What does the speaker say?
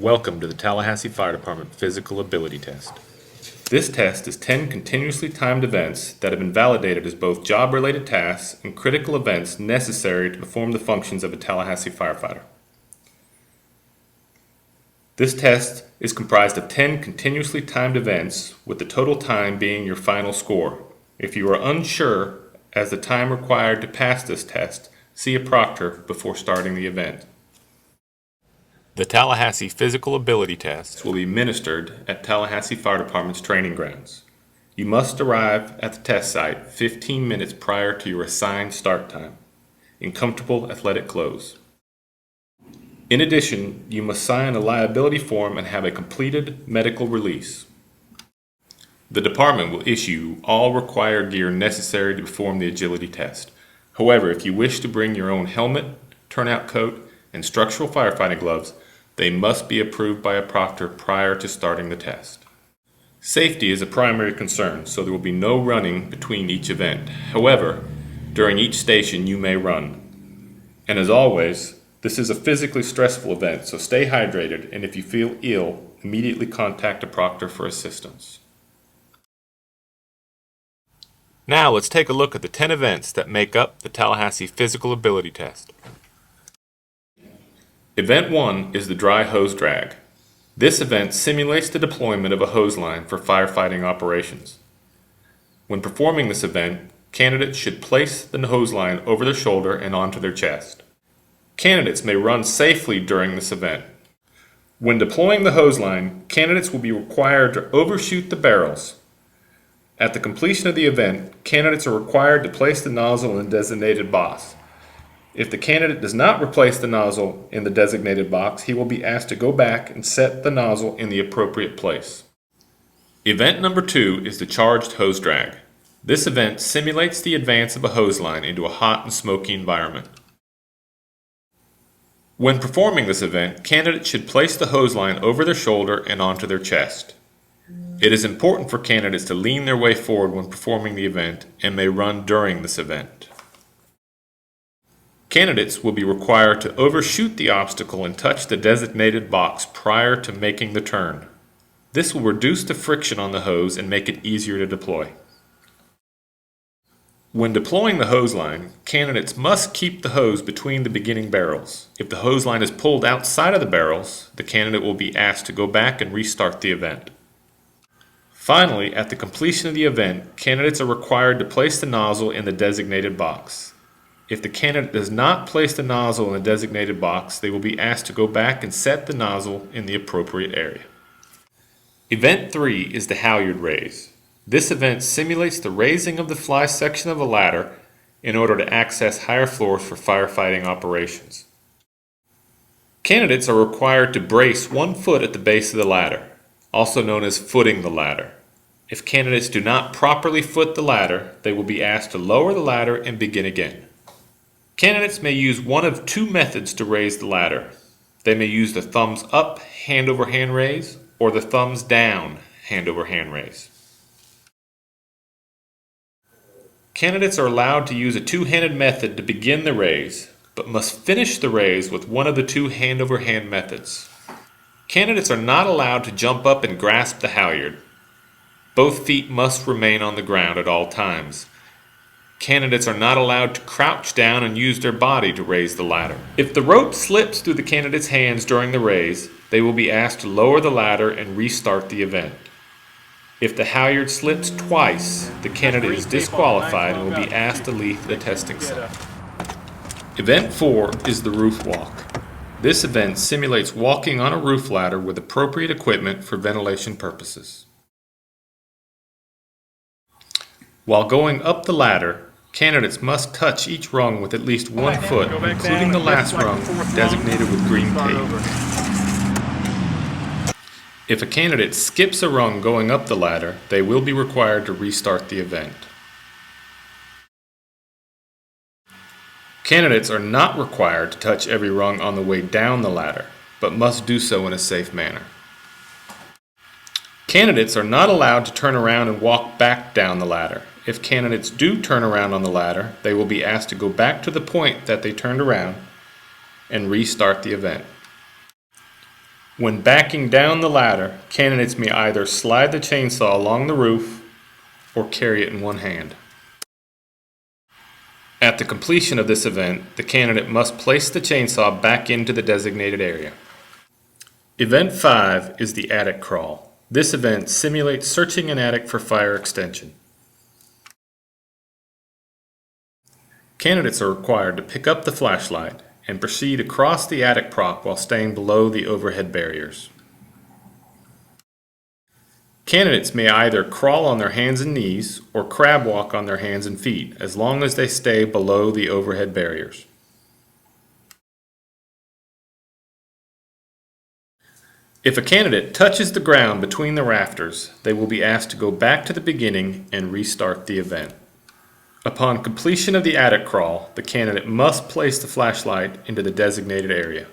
Welcome to the Tallahassee Fire Department Physical Ability Test. This test is 10 continuously timed events that have been validated as both job-related tasks and critical events necessary to perform the functions of a Tallahassee firefighter. This test is comprised of 10 continuously timed events, with the total time being your final score. If you are unsure as the time required to pass this test, see a proctor before starting the event. The Tallahassee Physical Ability Tests will be administered at Tallahassee Fire Department's training grounds. You must arrive at the test site 15 minutes prior to your assigned start time, in comfortable athletic clothes. In addition, you must sign a liability form and have a completed medical release. The department will issue all required gear necessary to perform the agility test. However, if you wish to bring your own helmet, turnout coat, and structural firefighting gloves, they must be approved by a proctor prior to starting the test. Safety is a primary concern, so there will be no running between each event. However, during each station you may run. And as always, this is a physically stressful event, so stay hydrated, and if you feel ill, immediately contact a proctor for assistance. Now let's take a look at the 10 events that make up the Tallahassee Physical Ability Test. Event 1 is the dry hose drag. This event simulates the deployment of a hose line for firefighting operations. When performing this event, candidates should place the hose line over their shoulder and onto their chest. Candidates may run safely during this event. When deploying the hose line, candidates will be required to overshoot the barrels. At the completion of the event, candidates are required to place the nozzle in the designated box. If the candidate does not replace the nozzle in the designated box, he will be asked to go back and set the nozzle in the appropriate place. Event number 2 is the charged hose drag. This event simulates the advance of a hose line into a hot and smoky environment. When performing this event, candidates should place the hose line over their shoulder and onto their chest. It is important for candidates to lean their way forward when performing the event and may run during this event. Candidates will be required to overshoot the obstacle and touch the designated box prior to making the turn. This will reduce the friction on the hose and make it easier to deploy. When deploying the hose line, candidates must keep the hose between the beginning barrels. If the hose line is pulled outside of the barrels, the candidate will be asked to go back and restart the event. Finally, at the completion of the event, candidates are required to place the nozzle in the designated box. If the candidate does not place the nozzle in the designated box, they will be asked to go back and set the nozzle in the appropriate area. Event 3 is the halyard raise. This event simulates the raising of the fly section of a ladder in order to access higher floors for firefighting operations. Candidates are required to brace one foot at the base of the ladder, also known as footing the ladder. If candidates do not properly foot the ladder, they will be asked to lower the ladder and begin again. Candidates may use one of two methods to raise the ladder. They may use the thumbs up hand over hand raise or the thumbs down hand over hand raise. Candidates are allowed to use a two-handed method to begin the raise, but must finish the raise with one of the two hand over hand methods. Candidates are not allowed to jump up and grasp the halyard. Both feet must remain on the ground at all times. Candidates are not allowed to crouch down and use their body to raise the ladder. If the rope slips through the candidate's hands during the raise, they will be asked to lower the ladder and restart the event. If the halyard slips twice, the candidate is disqualified and will be asked to leave the testing site. Event 4 is the roof walk. This event simulates walking on a roof ladder with appropriate equipment for ventilation purposes. While going up the ladder, candidates must touch each rung with at least 1 foot, including the last rung designated with green tape. If a candidate skips a rung going up the ladder, they will be required to restart the event. Candidates are not required to touch every rung on the way down the ladder, but must do so in a safe manner. Candidates are not allowed to turn around and walk back down the ladder. If candidates do turn around on the ladder, they will be asked to go back to the point that they turned around and restart the event. When backing down the ladder, candidates may either slide the chainsaw along the roof or carry it in one hand. At the completion of this event, the candidate must place the chainsaw back into the designated area. Event 5 is the attic crawl. This event simulates searching an attic for fire extension. Candidates are required to pick up the flashlight and proceed across the attic prop while staying below the overhead barriers. Candidates may either crawl on their hands and knees or crab walk on their hands and feet as long as they stay below the overhead barriers. If a candidate touches the ground between the rafters, they will be asked to go back to the beginning and restart the event. Upon completion of the attic crawl, the candidate must place the flashlight into the designated area.